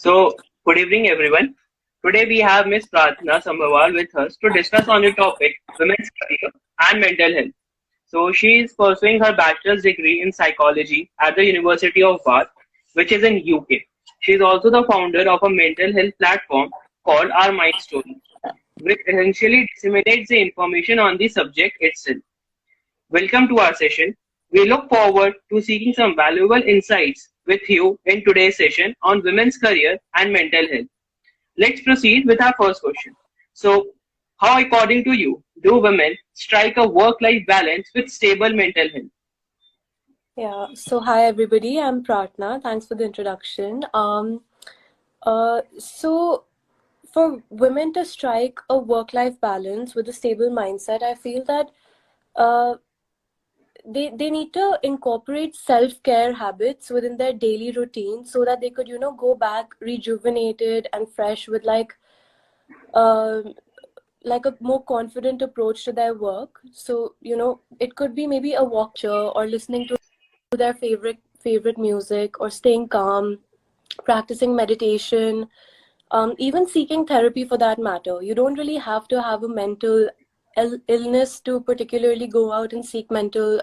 So, good evening, everyone. Today we have Ms Prarthana Sabharwal with us to discuss on the topic women's career and mental health. So, she is pursuing her bachelor's degree in psychology at the University of Bath, which is in UK. She is also the founder of a mental health platform called Our Mind Story, which essentially disseminates the information on the subject itself. Welcome to our session. We look forward to seeking some valuable insights with you in today's session on women's career and mental health. Let's proceed with our first question. So, how, according to you, do women strike a work life balance with stable mental health? Yeah, so hi everybody, I'm Prarthana. Thanks for the introduction. So for women to strike a work-life balance with a stable mindset, I feel that uh, they need to incorporate self-care habits within their daily routine so that they could, go back rejuvenated and fresh with um like a more confident approach to their work. So, it could be maybe a walk or listening to their favorite music or staying calm, practicing meditation, even seeking therapy for that matter. You don't really have to have a mental illness to particularly go out and seek mental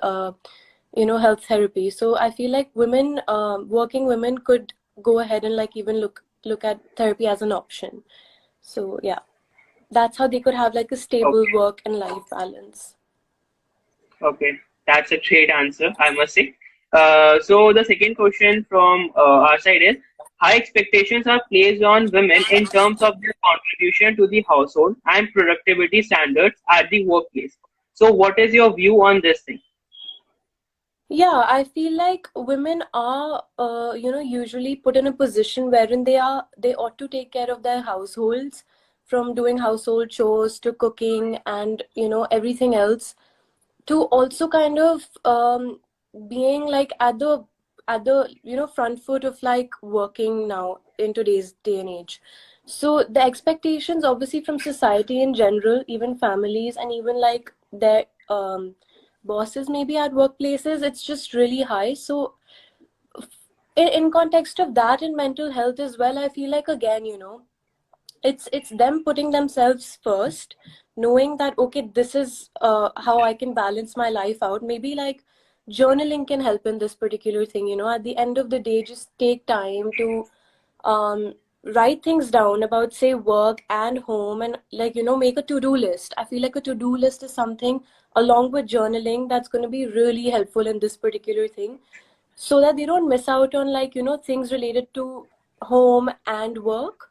health therapy. So I feel like working women could go ahead and like even look at therapy as an option. So yeah, that's how they could have like a stable Okay, work and life balance. okay, that's a great answer, I must say. So, the second question from our side is high expectations are placed on women in terms of their contribution to the household and productivity standards at the workplace. So, what is your view on this thing? Yeah, I feel like women are, usually put in a position wherein they ought to take care of their households, from doing household chores to cooking and, everything else, to also kind of being like at the front foot of like working now in today's day and age. So the expectations obviously from society in general, even families and even like their bosses maybe at workplaces, it's just really high. So in context of that and mental health as well, I feel like again, it's them putting themselves first, knowing that okay, this is how I can balance my life out. Maybe like journaling can help in this particular thing. At the end of the day, just take time to um write things down about say work and home, and like make a to-do list. I feel like a to-do list is something along with journaling that's going to be really helpful in this particular thing, so that they don't miss out on like things related to home and work.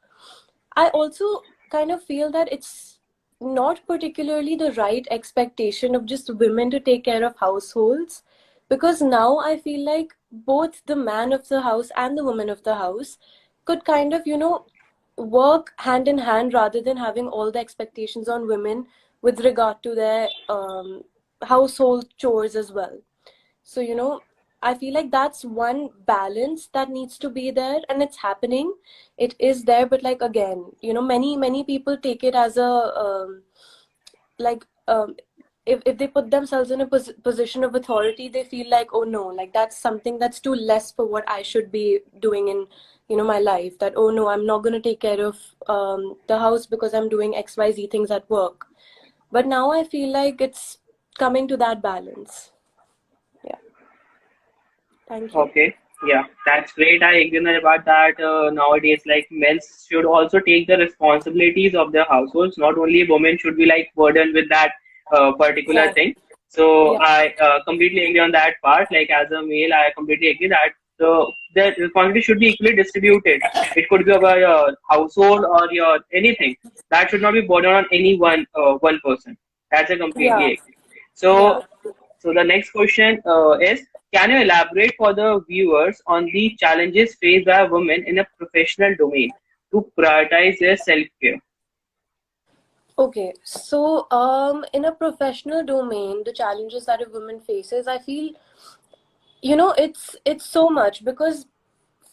I also kind of feel that it's not particularly the right expectation of just women to take care of households, because now I feel like both the man of the house and the woman of the house could kind of, work hand in hand rather than having all the expectations on women with regard to their household chores as well. So, I feel like that's one balance that needs to be there, and it's happening. It is there, but like again, many people take it as a like if they put themselves in a position of authority, they feel like, oh no, like that's something that's too less for what I should be doing in my life. That, oh no, I'm not going to take care of the house because I'm doing XYZ things at work. But now I feel like it's coming to that balance. Yeah. Thank you. Okay, yeah, that's great. I agree about that. Nowadays, like men should also take the responsibilities of their households. Not only women should be like burdened with that particular Exactly. thing. So Yeah. I completely agree on that part. Like as a male, I completely agree that the responsibility should be equally distributed. It could be about your household or your anything. That should not be burdened on any one person. That's a completely Yeah. agree. So Yeah. so the next question is, can you elaborate for the viewers on the challenges faced by women in a professional domain to prioritize their self-care? Okay. So, in a professional domain, the challenges that a woman faces, I feel, it's so much because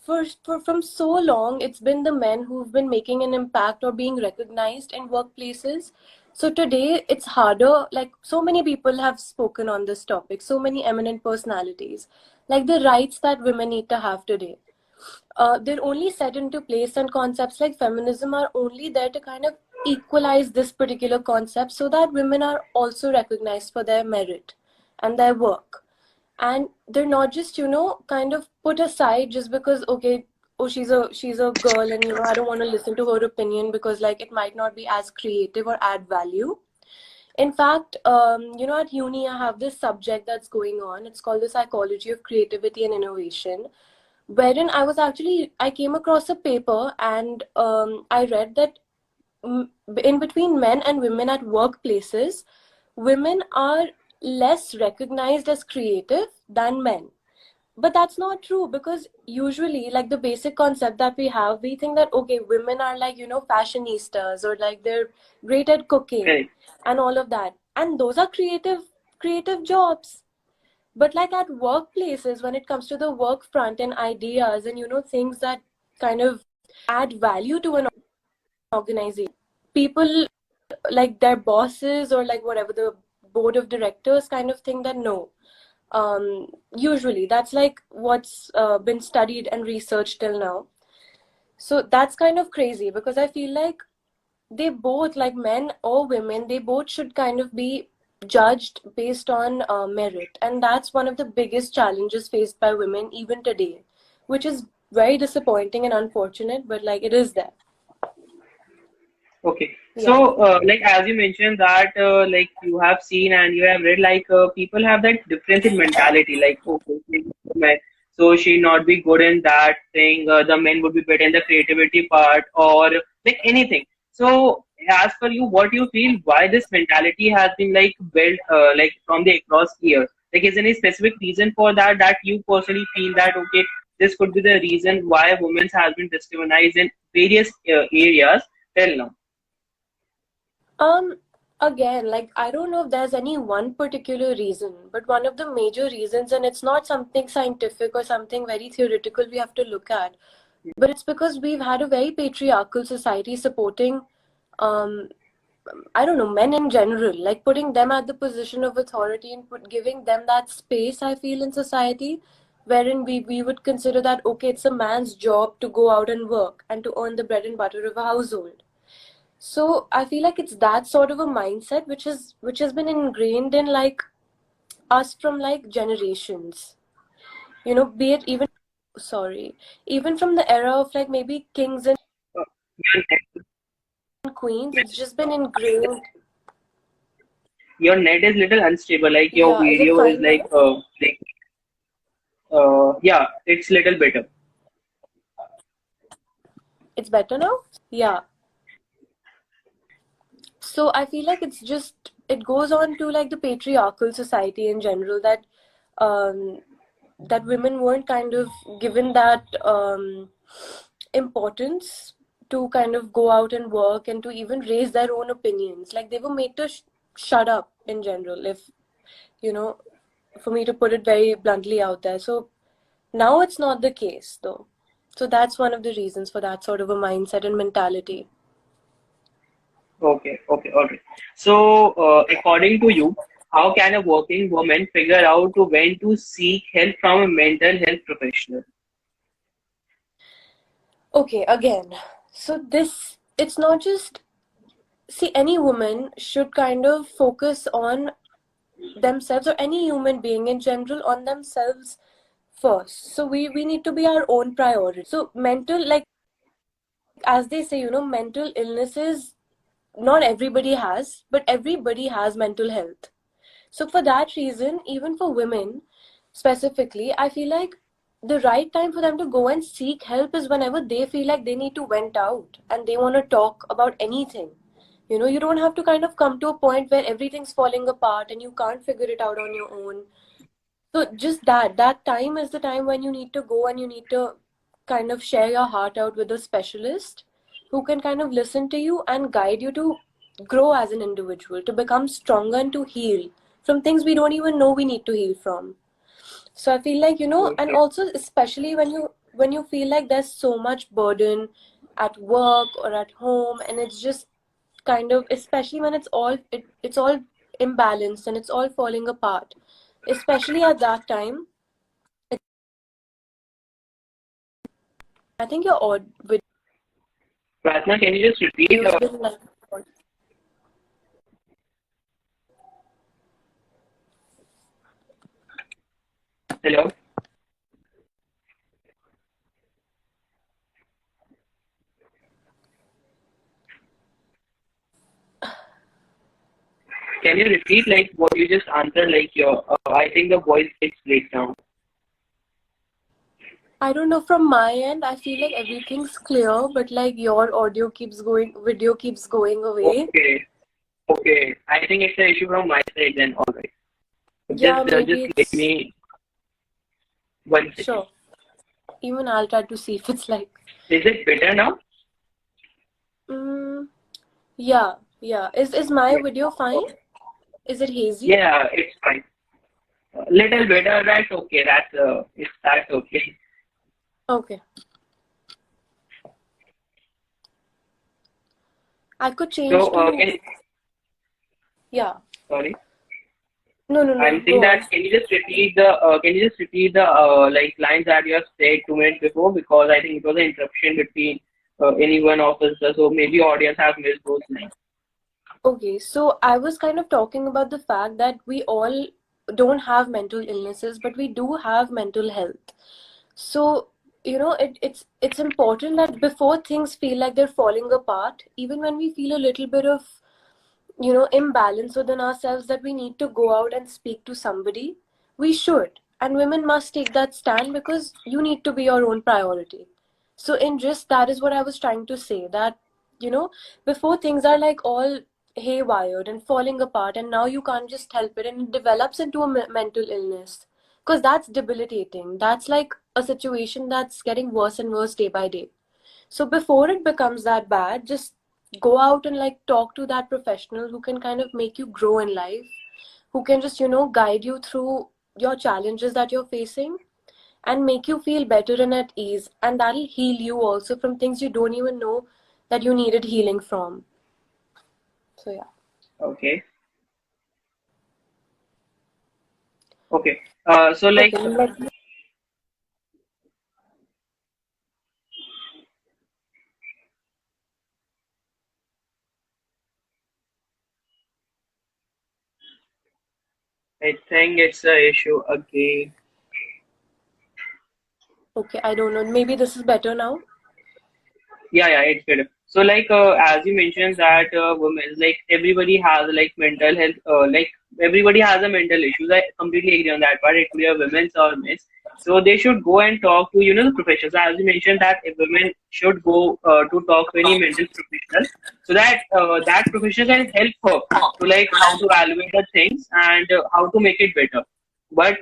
for from so long, it's been the men who've been making an impact or being recognized in workplaces. So today, it's harder. Like so many people have spoken on this topic, so many eminent personalities, like the rights that women need to have today. they're only set into place, and concepts like feminism are only there to kind of equalize this particular concept so that women are also recognized for their merit and their work. And they're not just, kind of put aside just because, okay, oh, she's a girl, and I don't want to listen to her opinion because like it might not be as creative or add value. In fact, at uni, I have this subject that's going on. It's called the psychology of creativity and innovation, wherein I came across a paper, and I read that in between men and women at workplaces, women are less recognized as creative than men. But that's not true, because usually, like, the basic concept that we have, we think that, okay, women are like, fashionistas, or like they're great at cooking Correct. and all of that. And those are creative jobs. But like at workplaces, when it comes to the work front and ideas and, things that kind of add value to an organization, people like their bosses or like whatever, the board of directors kind of think that no. Usually that's like what's been studied and researched till now. So that's kind of crazy, because I feel like they both, like men or women, they both should kind of be judged based on merit. And that's one of the biggest challenges faced by women even today, which is very disappointing and unfortunate, but like it is there. Okay. Yeah. So, like as you mentioned that, like you have seen and you have read, like people have that difference in mentality. Like, okay, so she not be good in that thing. The men would be better in the creativity part, or like anything. So, as per you, what you feel? Why this mentality has been like built, like from the across years? Like, is there any specific reason for that? That you personally feel that okay, this could be the reason why women has been discriminated in various areas till now. Um, Again, like I don't know if there's any one particular reason, but one of the major reasons, and it's not something scientific or something very theoretical we have to look at, but it's because we've had a very patriarchal society supporting, um, I don't know, men in general, like putting them at the position of authority and giving them that space, I feel, in society, wherein we would consider that, okay, it's a man's job to go out and work and to earn the bread and butter of a household. So I feel like it's that sort of a mindset which has been ingrained in like us from like generations. Be it even, sorry, even from the era of like maybe kings and Uh, Your net, queens, it's just been ingrained. your net is little unstable. Like your Yeah, is it video is fine now? like yeah, it's little better. It's better now? Yeah. So I feel like it's just, it goes on to like the patriarchal society in general, um that women weren't kind of given that importance to kind of go out and work and to even raise their own opinions. Like they were made to shut up in general, if you know, for me to put it very bluntly out there. So now it's not the case though. So that's one of the reasons for that sort of a mindset and mentality. Okay, okay, all right. So, according to you, how can a working woman figure out to when to seek help from a mental health professional? Okay, again, so this, it's not just, see, any woman should kind of focus on themselves, or any human being in general, on themselves first. So we need to be our own priority. So mental, like, as they say, mental illnesses, not everybody has, but everybody has mental health. So for that reason, even for women specifically, I feel like the right time for them to go and seek help is whenever they feel like they need to vent out and they want to talk about anything. You don't have to kind of come to a point where everything's falling apart and you can't figure it out on your own. So just that time is the time when you need to go and you need to kind of share your heart out with a specialist who can kind of listen to you and guide you to grow as an individual, to become stronger and to heal from things we don't even know we need to heal from. So I feel like, and Okay, also especially when you feel like there's so much burden at work or at home, and it's just kind of, especially when it's all imbalanced and it's all falling apart, especially at that time, I think your Prarthana, can you just repeat? video's been like. Hello? Can you repeat like what you just answered? Like your, I think the voice gets break down. I don't know, from my end, I feel like everything's clear, but like your audio keeps going, video keeps going away. Okay, okay. I think it's an issue from my side then. All right. Yeah, Just maybe let it's me 1 second. sure. Even I'll try to see if it's like. Is it better now? Mm, yeah, yeah. Is my video fine? Is it hazy? Yeah, it's fine. Little better. That's okay. That's okay. Okay. I could change So to, can yeah. sorry. No, no, no. I'm saying Go on. that can you just repeat the like lines that you have said 2 minutes before, because I think it was an interruption between any one of us, so maybe audience have missed those lines. Okay, so I was kind of talking about the fact that we all don't have mental illnesses, but we do have mental health. So, it's important that before things feel like they're falling apart, even when we feel a little bit of, imbalance within ourselves, that we need to go out and speak to somebody, we should. And women must take that stand because you need to be your own priority. So in just that is what I was trying to say, that, you know, before things are like all haywired and falling apart, and now you can't just help it, and it develops into a mental illness. Because that's debilitating. That's like a situation that's getting worse and worse day by day. So before it becomes that bad, just go out and like talk to that professional who can kind of make you grow in life, who can just, guide you through your challenges that you're facing and make you feel better and at ease. And that'll heal you also from things you don't even know that you needed healing from. So yeah. Okay. Okay. So like Okay, let me. I think it's a issue again. Okay, I don't know. Maybe this is better now. Yeah, it's better. So like as you mentioned that women, like everybody has like mental health, like everybody has a mental issues. I completely agree on that part. It could be a women's or men's. So they should go and talk to the professionals. As you mentioned that if women should go to talk to any mental professional, so that that professional can help her to like how to evaluate the things and how to make it better. But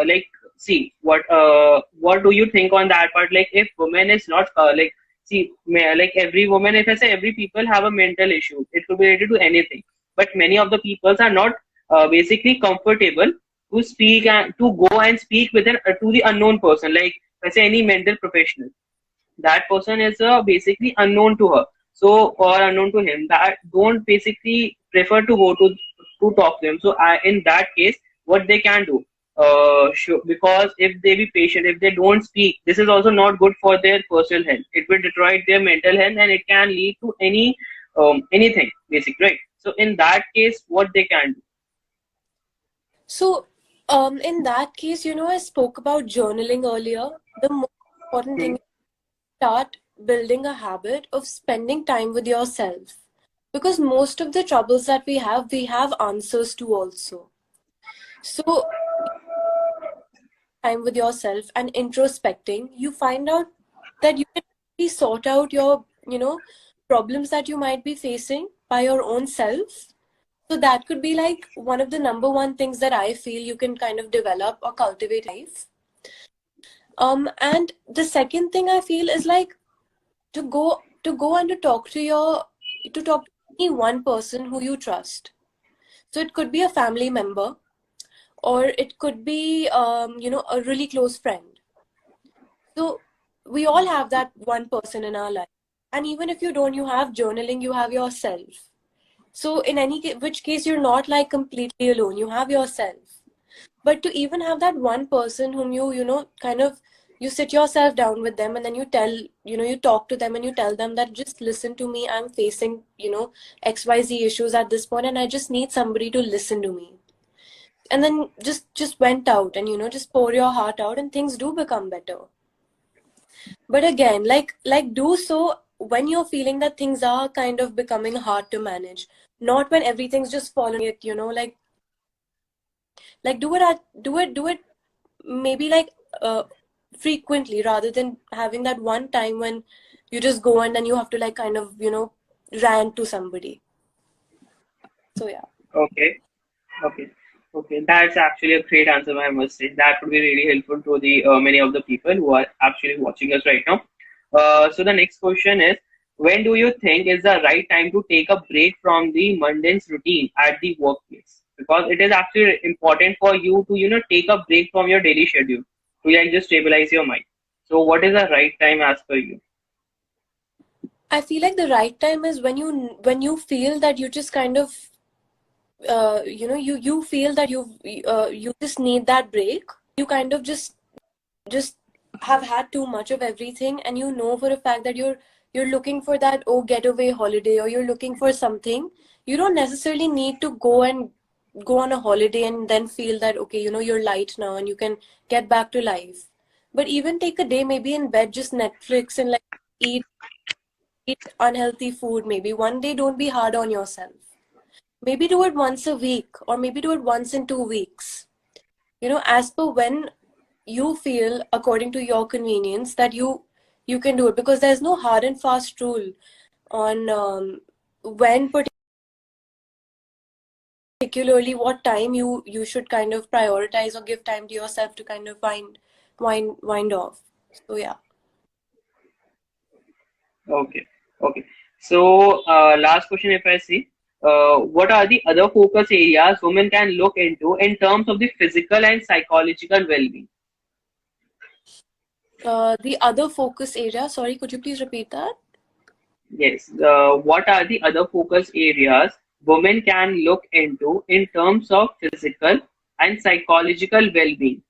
like see what do you think on that part? Like if women is not like see, like every woman, if I say every people have a mental issue, it could be related to anything. But many of the peoples are not basically comfortable to speak and to go and speak with to the unknown person. Like let's say any mental professional, that person is basically unknown to her, so or unknown to him. That don't basically prefer to go to talk to them. So in that case, what they can do, sure, because if they be patient, if they don't speak, this is also not good for their personal health. It will deteriorate their mental health and it can lead to anything basically, right? So in that case, what they can do. So, in that case, I spoke about journaling earlier. The most important Hmm. thing, start building a habit of spending time with yourself, because most of the troubles that we have answers to also. So time with yourself and introspecting, you find out that you can really sort out your problems that you might be facing by your own self. So that could be like one of the number one things that I feel you can kind of develop or cultivate in life. And the second thing I feel is like to go and to talk to any one person who you trust. So it could be a family member, or it could be a really close friend. So we all have that one person in our life. And even if you don't, you have journaling, you have yourself. So in which case you're not like completely alone. You have yourself. But to even have that one person whom you kind of you sit yourself down with them and then you talk to them and you tell them that just listen to me, I'm facing, XYZ issues at this point and I just need somebody to listen to me. And then just went out and just pour your heart out and things do become better. But again, like do so when you're feeling that things are kind of becoming hard to manage, not when everything's just falling it, like do it maybe like frequently, rather than having that one time when you just go and then you have to like kind of rant to somebody. So yeah. Okay. Okay. Okay. That's actually a great answer, I must say. That would be really helpful to the many of the people who are actually watching us right now. So the next question is, when do you think is the right time to take a break from the mundane routine at the workplace? Because it is actually important for you to, take a break from your daily schedule to like just stabilize your mind. So what is the right time as per you? I feel like the right time is when you feel that you just kind of you feel that you just need that break. You kind of just have had too much of everything and you know for a fact that you're looking for that getaway holiday, or you're looking for something. You don't necessarily need to go on a holiday and then feel that okay, you're light now and you can get back to life. But even take a day maybe in bed, just Netflix and like eat unhealthy food. Maybe one day, don't be hard on yourself. Maybe do it once a week, or maybe do it once in 2 weeks. As per when you feel according to your convenience that you can do it, because there's no hard and fast rule on when particularly what time you should kind of prioritize or give time to yourself to kind of wind off. So yeah. Okay. Okay. So, last question, if I see, what are the other focus areas women can look into in terms of the physical and psychological well-being? The other focus area, sorry, could you please repeat that? Yes. What are the other focus areas women can look into in terms of physical and psychological well-being?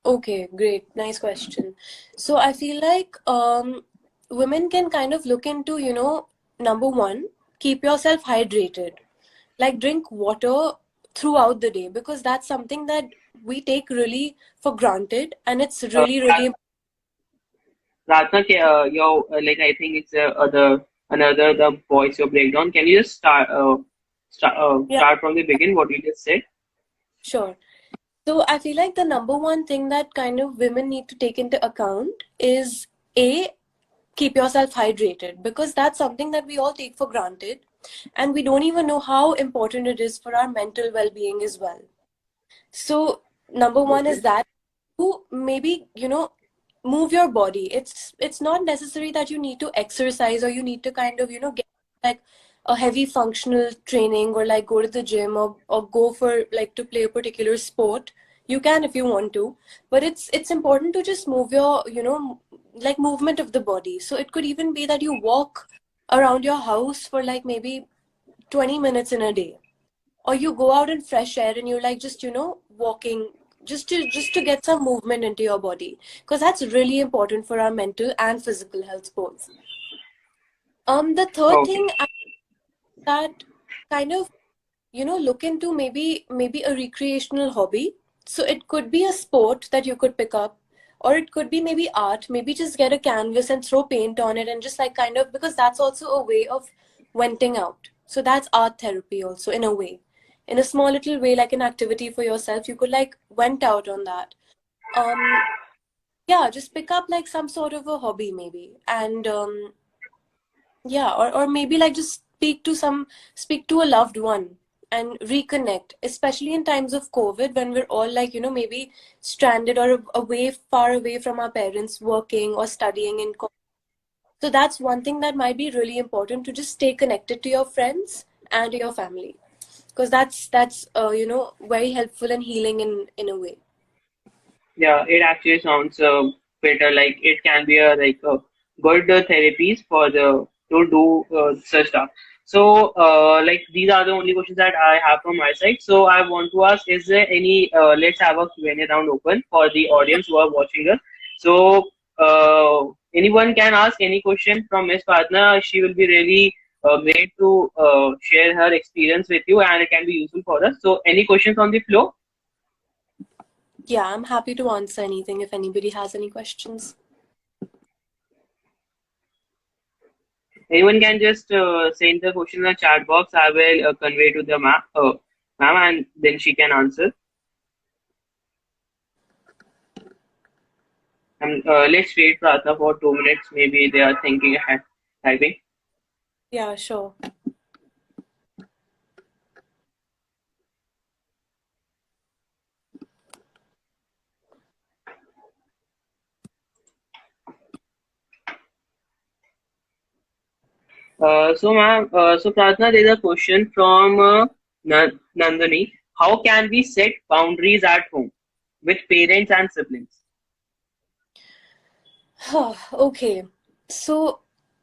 Okay, great. Nice question. So I feel like women can kind of look into, number one, keep yourself hydrated. Like drink water throughout the day, because that's something that we take really for granted, and it's Uh, really, really Ratna, your like I think it's another the voice your breakdown. Can you just yeah, start from the beginning? What you just said? sure. So I feel like the number one thing that kind of women need to take into account is A, keep yourself hydrated, because that's something that we all take for granted and we don't even know how important it is for our mental well-being as well. So number one Okay. is that you maybe move your body. It's not necessary that you need to exercise or you need to kind of get like a heavy functional training, or like go to the gym, or go for like to play a particular sport. You can if you want to, but it's important to just move your like movement of the body. So it could even be that you walk around your house for like maybe 20 minutes in a day, or you go out in fresh air and you're like just walking, just to get some movement into your body, because that's really important for our mental and physical health both. The third Okay. thing that kind of look into, maybe a recreational hobby. So it could be a sport that you could pick up, or it could be maybe art. Maybe just get a canvas and throw paint on it and just like kind of, because that's also a way of venting out. So that's art therapy also, in a way, in a small little way, like an activity for yourself. You could like vent out on that. um yeah, just pick up like some sort of a hobby maybe, and yeah, or maybe like just speak to a loved one and reconnect, especially in times of COVID, when we're all like maybe stranded or away, far away from our parents, working or studying in so that's one thing that might be really important, to just stay connected to your friends and to your family, because that's very helpful and healing in a way. Yeah, it actually sounds better. Like it can be a like a good therapies for the to do such stuff. So, like these are the only questions that I have from my side. So I want to ask: is there any? Let's have a Q&A round open for the audience who are watching us. So anyone can ask any question from Ms. Prarthana. She will be really great to share her experience with you, and it can be useful for us. So any questions on the floor? Yeah, I'm happy to answer anything if anybody has any questions. Anyone can just send the question in the chat box. I will convey to the ma'am, and then she can answer. And let's wait Pratha for 2 minutes. Maybe they are thinking ahead, typing. Yeah, sure. So ma'am, so Pratna, there's a question from Nandini. How can we set boundaries at home with parents and siblings? Okay. So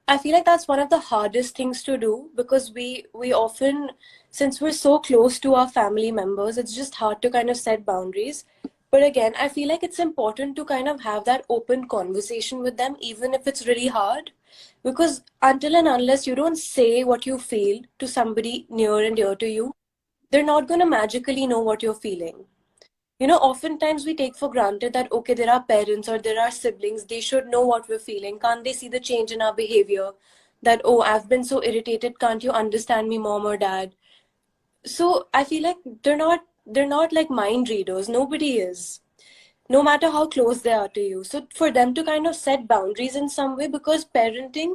I feel like that's one of the hardest things to do because we often, since we're so close to our family members, it's just hard to kind of set boundaries. But again, I feel like it's important to kind of have that open conversation with them, even if it's really hard. Because until and unless you don't say what you feel to somebody near and dear to you, they're not going to magically know what you're feeling. You know, oftentimes we take for granted that, okay, there are parents or there are siblings, they should know what we're feeling. Can't they see the change in our behavior? That, oh, I've been so irritated, can't you understand me, mom or dad? So I feel like they're not like mind readers. Nobody is. No matter how close they are to you. So for them to kind of set boundaries in some way, because parenting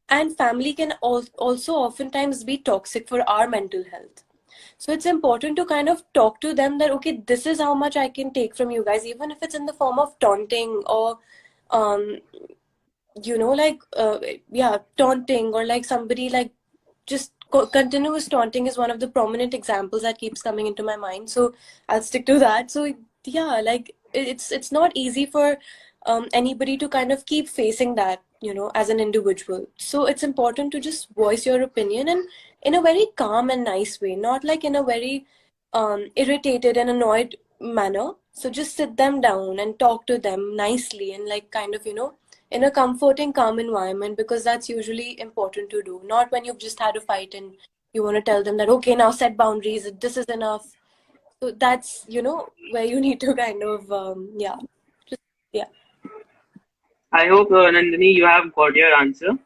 and family can also oftentimes be toxic for our mental health. So it's important to kind of talk to them that, okay, this is how much I can take from you guys, even if it's in the form of taunting or, um, like, yeah, taunting, or like somebody like just continuous taunting is one of the prominent examples that keeps coming into my mind. So I'll stick to that. So yeah, like it's not easy for anybody to kind of keep facing that, as an individual. So it's important to just voice your opinion, and in a very calm and nice way, not like in a very irritated and annoyed manner. So just sit them down and talk to them nicely and like kind of, in a comforting, calm environment, because that's usually important to do. Not when you've just had a fight and you want to tell them that, okay, now set boundaries, this is enough. So that's, where you need to kind of, yeah, just, yeah. I hope Nandini, you have got your answer.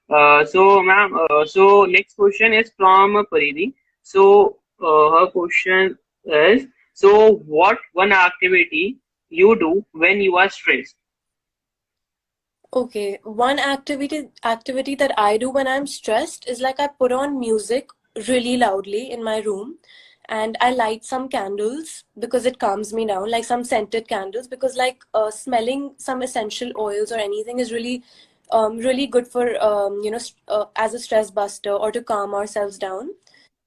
So ma'am, so next question is from Paridi. So her question is, so what one activity you do when you are stressed? Okay, one activity that I do when I'm stressed is like I put on music really loudly in my room, and I light some candles because it calms me down, like some scented candles, because like smelling some essential oils or anything is really good for as a stress buster or to calm ourselves down.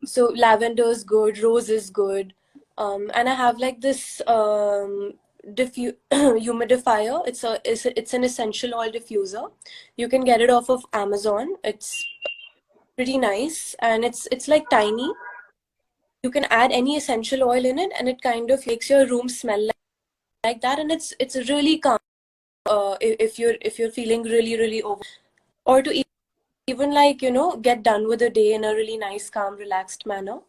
So lavender is good, rose is good, and I have like this humidifier. It's an essential oil diffuser. You can get it off of Amazon. It's pretty nice, and it's like tiny. You can add any essential oil in it, and it kind of makes your room smell like that, and it's really calm. If you're feeling really over, or to even like get done with the day in a really nice, calm, relaxed manner.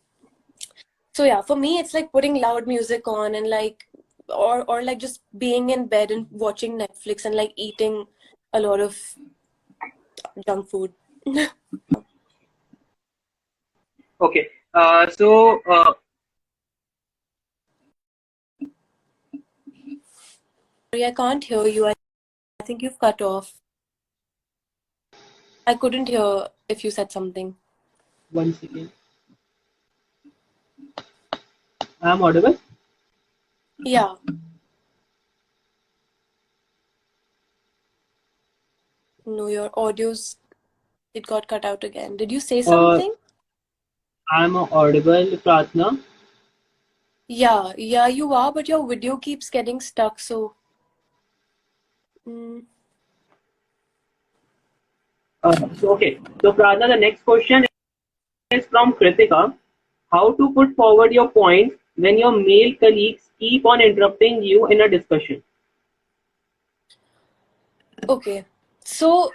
So yeah, for me, it's like putting loud music on and like, or like just being in bed and watching Netflix and like eating a lot of junk food. Okay. So Sorry, I can't hear you. I think you've cut off. I couldn't hear if you said something. one second. I'm audible. Yeah. No, your audio's, it got cut out again. Did you say Uh, something? I'm audible, Pratna. Yeah, you are, but your video keeps getting stuck, so. Mm. So okay. So Pratna, the next question is from Kritika. How to put forward your points when your male colleagues keep on interrupting you in a discussion? Okay. So,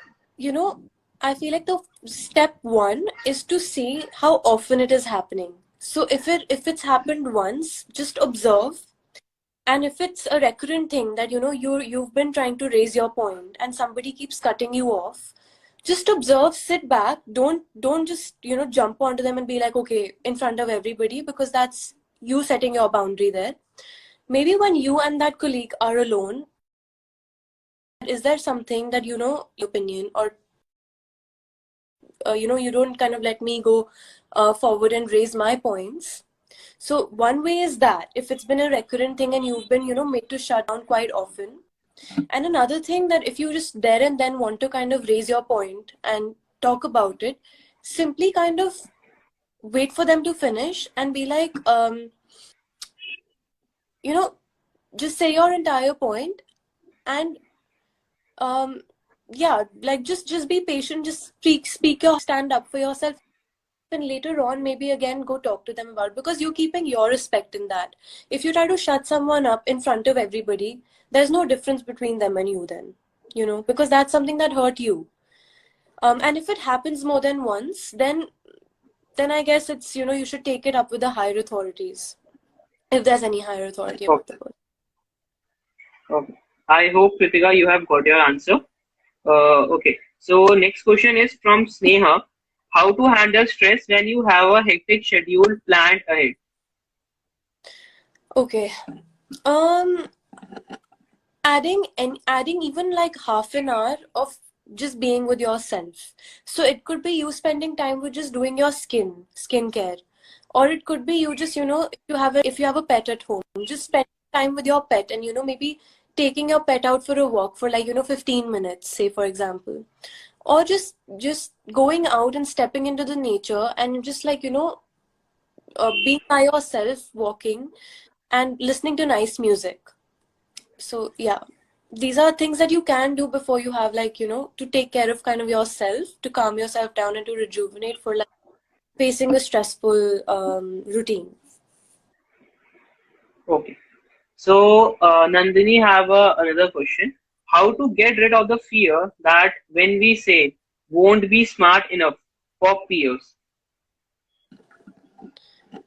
I feel like the step one is to see how often it is happening. So if it's happened once, just observe. And if it's a recurrent thing that you've been trying to raise your point and somebody keeps cutting you off, just observe, sit back, don't just jump onto them and be like, okay, in front of everybody, because that's you setting your boundary there. Maybe when you and that colleague are alone, is there something that your opinion, or you don't kind of let me go forward and raise my points. So one way is that if it's been a recurrent thing and you've been made to shut down quite often. And another thing, that if you just there and then want to kind of raise your point and talk about it, simply kind of wait for them to finish and be like, you know, just say your entire point, and um, yeah, like just be patient, just speak your, stand up for yourself, and later on maybe again go talk to them about it, because you're keeping your respect in that. If you try to shut someone up in front of everybody, there's no difference between them and you then, because that's something that hurt you. And if it happens more than once, then I guess it's you should take it up with the higher authorities, if there's any higher authority above the Okay. person. Okay. I hope, Kritika, you have got your answer. Okay. So next question is from Sneha. How to handle stress when you have a hectic schedule planned ahead? Okay. um adding even like half an hour of just being with yourself. So it could be you spending time with just doing your skincare, or it could be you just if you have a pet at home, just spend time with your pet, and maybe taking your pet out for a walk for like 15 minutes, say, for example. Or just going out and stepping into the nature and just like being by yourself, walking and listening to nice music. So yeah, these are things that you can do before you have like to take care of kind of yourself, to calm yourself down and to rejuvenate for like facing a stressful routine. Okay. So Nandini have another question. How to get rid of the fear that when we say won't be smart enough for peers?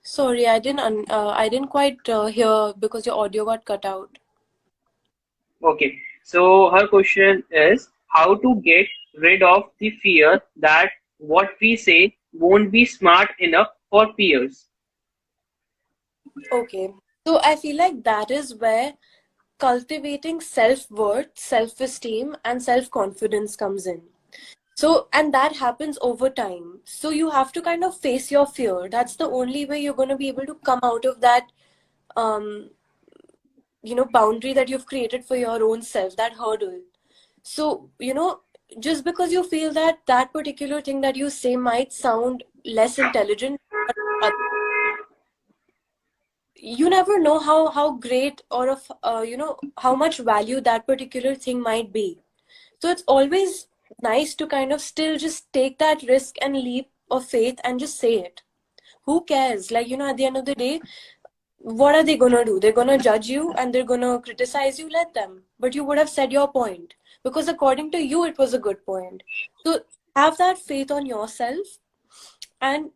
Sorry, I didn't quite hear because your audio got cut out. Okay. So her question is how to get rid of the fear that what we say won't be smart enough for peers. Okay, so I feel like that is where cultivating self-worth, self-esteem and self-confidence comes in. So, and that happens over time. So you have to kind of face your fear. That's the only way you're going to be able to come out of that, um, boundary that you've created for your own self, that hurdle. So, just because you feel that that particular thing that you say might sound less intelligent, but you never know how great or of how much value that particular thing might be. So it's always nice to kind of still just take that risk and leap of faith and just say it. Who cares? Like, at the end of the day, what are they gonna do? They're gonna judge you and they're gonna criticize you, let them. But you would have said your point, because according to you, it was a good point. So have that faith on yourself and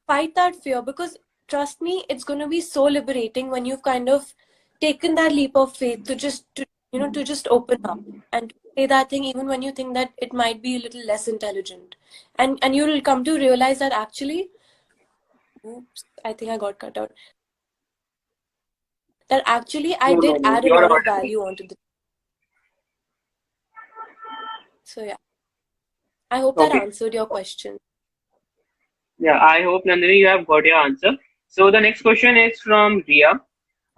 fight that fear, because trust me, it's going to be so liberating when you've kind of taken that leap of faith to just open up and say that thing, even when you think that it might be a little less intelligent, and you'll come to realize that actually, oops, I think I got cut out, that actually I No, no, did no. add a You are lot of audible. value onto the. So yeah, I hope that Okay. answered your question. Yeah, I hope Nandini you have got your answer. So the next question is from Ria.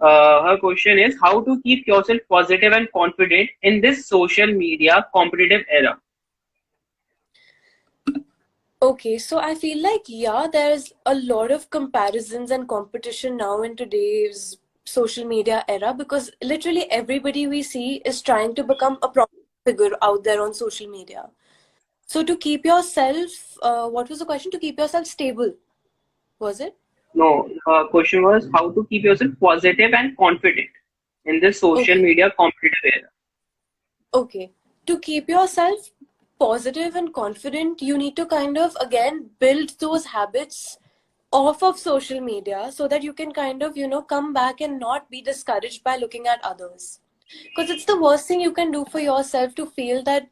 Her question is how to keep yourself positive and confident in this social media competitive era. Okay, so I feel like, yeah, there's a lot of comparisons and competition now in today's social media era, because literally everybody we see is trying to become a prominent figure out there on social media. So to keep yourself, what was the question? To keep yourself stable, was it? No, question was how to keep yourself positive and confident in this social Okay, media competitive era. okay. to keep yourself positive and confident, you need to kind of again build those habits off of social media so that you can kind of, come back and not be discouraged by looking at others. Because it's the worst thing you can do for yourself to feel that,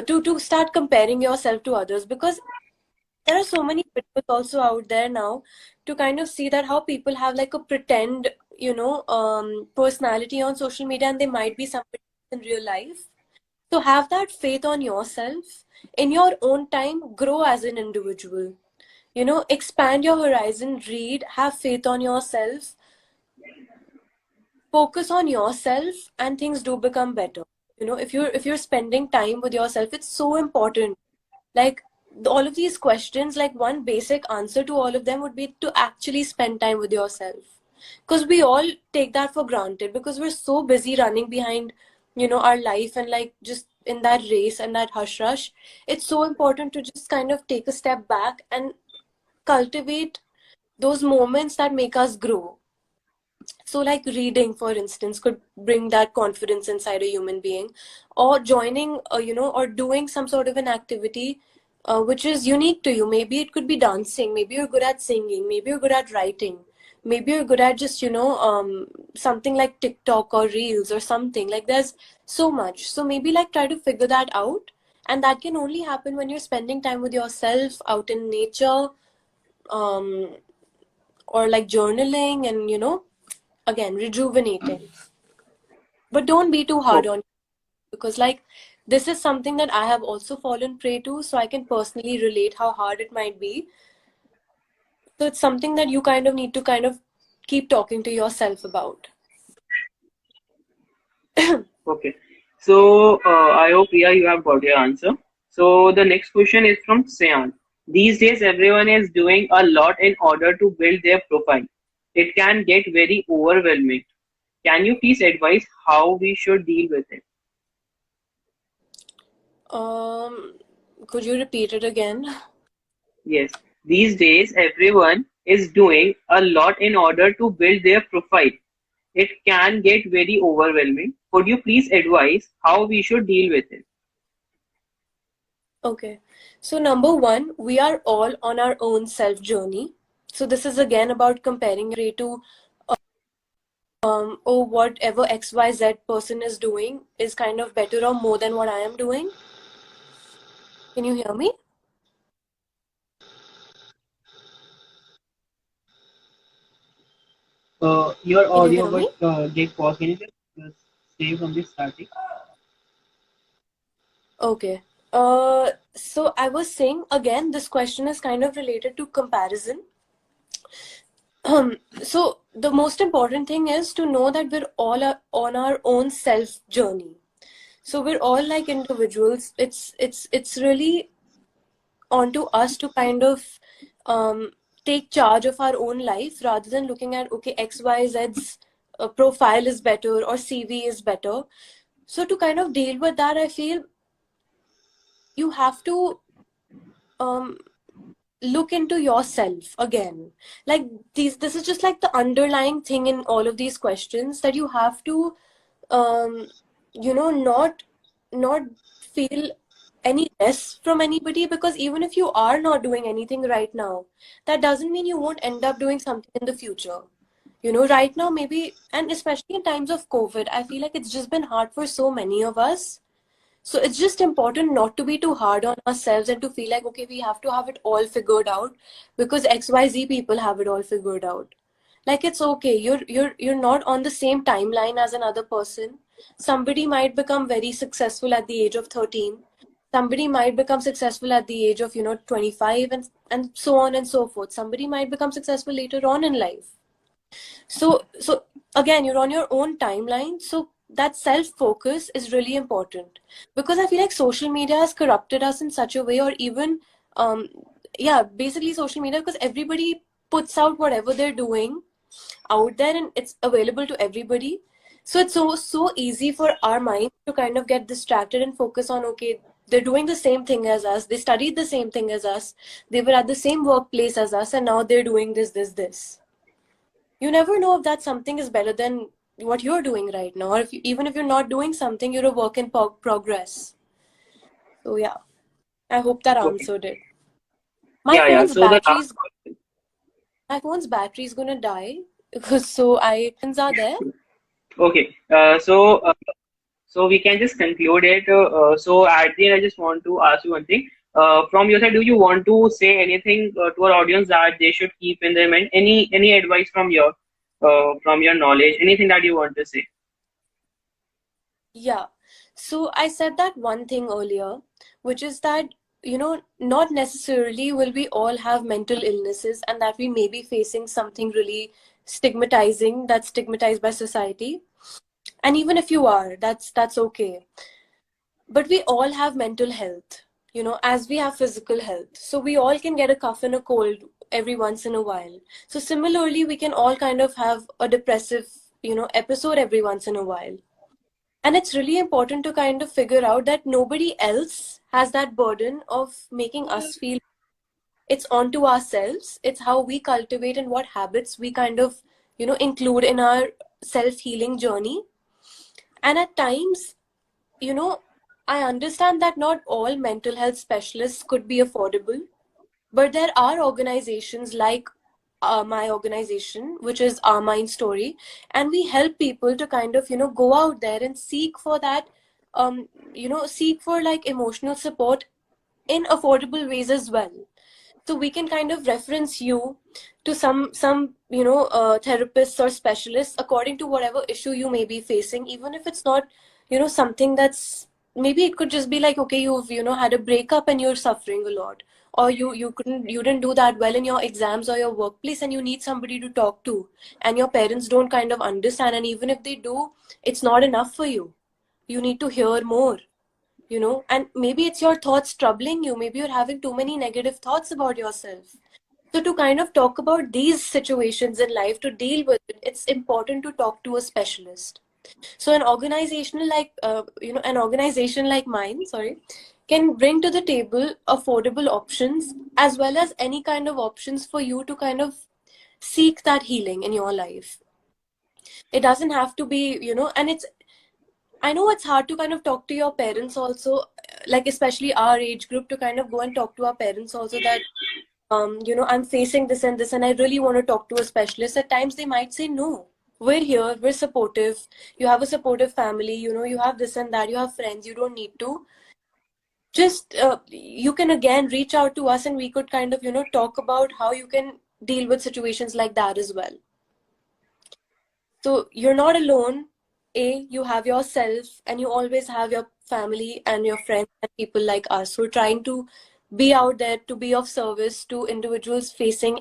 to start comparing yourself to others, because there are so many videos also out there now to kind of see that how people have like a pretend, personality on social media, and they might be somebody in real life. So have that faith on yourself. In your own time, grow as an individual. Expand your horizon, read, have faith on yourself, focus on yourself, and things do become better. If you're spending time with yourself, it's so important. Like all of these questions, like one basic answer to all of them would be to actually spend time with yourself, because we all take that for granted because we're so busy running behind our life, and like just in that race and that hush rush. It's so important to just kind of take a step back and cultivate those moments that make us grow. So like reading, for instance, could bring that confidence inside a human being, or joining, or doing some sort of an activity which is unique to you. Maybe it could be dancing, maybe you're good at singing, maybe you're good at writing, maybe you're good at just, something like TikTok or Reels or something. Like there's so much. So maybe like try to figure that out. And that can only happen when you're spending time with yourself out in nature, um, or like journaling and, again, rejuvenating. But don't be too hard Oh, on you, because like this is something that I have also fallen prey to, so I can personally relate how hard it might be. So it's something that you kind of need to kind of keep talking to yourself about. okay. So I hope, Priya, you have got your answer. So the next question is from Sayan. These days, everyone is doing a lot in order to build their profile. It can get very overwhelming. Can you please advise how we should deal with it? um could you repeat it again? Yes, these days everyone is doing a lot in order to build their profile. It can get very overwhelming. Could you please advise how we should deal with it? Okay, so number one, we are all on our own self journey. So this is again about comparing your to or whatever XYZ person is doing is kind of better or more than what I am doing. Can you hear me? Your Can you audio hear got me? get paused. Can you just say from the starting? Okay. So I was saying again, this question is kind of related to comparison. So the most important thing is to know that we're all on our own self journey. So we're all like individuals. It's really onto us to kind of take charge of our own life rather than looking at, okay, XYZ's profile is better or CV is better. So to kind of deal with that, I feel you have to um, look into yourself again. Like this is just like the underlying thing in all of these questions, that you have to um, not feel any less from anybody, because even if you are not doing anything right now, that doesn't mean you won't end up doing something in the future. Right now maybe, and especially in times of COVID, I feel like it's just been hard for so many of us. So it's just important not to be too hard on ourselves and to feel like, okay, we have to have it all figured out because XYZ people have it all figured out. Like it's okay. You're not on the same timeline as another person. Somebody might become very successful at the age of 13. Somebody might become successful at the age of, 25, and so on and so forth. Somebody might become successful later on in life. So again, you're on your own timeline. So that self focus is really important, because I feel like social media has corrupted us in such a way, or even um yeah, basically social media, because everybody puts out whatever they're doing out there and it's available to everybody. So it's so easy for our mind to kind of get distracted and focus on, okay, they're doing the same thing as us, they studied the same thing as us, they were at the same workplace as us, and now they're doing this. You never know if that something is better than what you're doing right now, or even if you're not doing something, you're a work in progress. So yeah, I hope that Okay. answered it. My Yeah, yeah. phone's So the last battery's question. my phone's battery's gonna die because so I are there. Okay. So we can just conclude it. So at the end, I just want to ask you one thing. From your side, do you want to say anything to our audience that they should keep in their mind? Any advice from your knowledge? Anything that you want to say? Yeah. So I said that one thing earlier, which is that, not necessarily will we all have mental illnesses and that we may be facing something really stigmatizing, that's stigmatized by society. And even if you are, that's okay. But we all have mental health, as we have physical health. So we all can get a cough and a cold every once in a while. So similarly, we can all kind of have a depressive, episode every once in a while. And it's really important to kind of figure out that nobody else has that burden of making us feel. It's onto ourselves. It's how we cultivate and what habits we kind of, include in our self-healing journey. And at times, you know, I understand that not all mental health specialists could be affordable, but there are organizations like my organization, which is Our Mind Story, and we help people to kind of, go out there and seek for that, seek for like emotional support in affordable ways as well. So we can kind of reference you to some therapists or specialists according to whatever issue you may be facing, even if it's not something that's, maybe it could just be like, okay, you've had a breakup and you're suffering a lot, or you didn't do that well in your exams or your workplace and you need somebody to talk to, and your parents don't kind of understand, and even if they do, it's not enough for you. You need to hear more, and maybe it's your thoughts troubling you, maybe you're having too many negative thoughts about yourself. So to kind of talk about these situations in life, to deal with it, it's important to talk to a specialist. So an organization like mine, sorry, can bring to the table affordable options as well as any kind of options for you to kind of seek that healing in your life. It doesn't have to be, and I know it's hard to kind of talk to your parents also, like especially our age group, to kind of go and talk to our parents also that, I'm facing this and this, and I really want to talk to a specialist. At times they might say, no, we're here, we're supportive. You have a supportive family, you have this and that, you have friends, you don't need to. Just, you can again reach out to us and we could kind of, talk about how you can deal with situations like that as well. So you're not alone. You have yourself and you always have your family and your friends and people like us who are trying to be out there to be of service to individuals facing,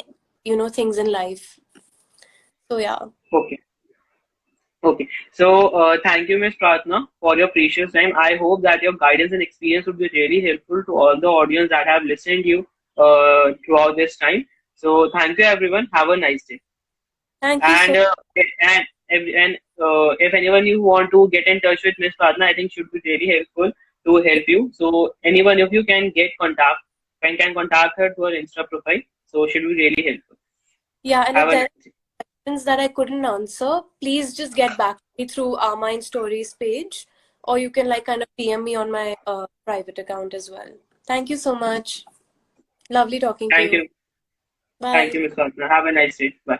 things in life. So yeah. Okay. Okay. So thank you, Ms. Pratna, for your precious time. I hope that your guidance and experience would be really helpful to all the audience that have listened you throughout this time. So thank you, everyone. Have a nice day. Thank you And so if anyone you want to get in touch with Ms. Pratna, I think should be really helpful to help you. So anyone of you can get contact can contact her to her Insta profile. So should be really helpful. yeah, and Have if a there are nice day. questions that I couldn't answer, please just get back to me through our Mind Stories page, or you can like kind of PM me on my private account as well. Thank you so much. Lovely talking to Thank you. you. Thank Bye. you, Ms. Pratna. Have a nice day. Bye.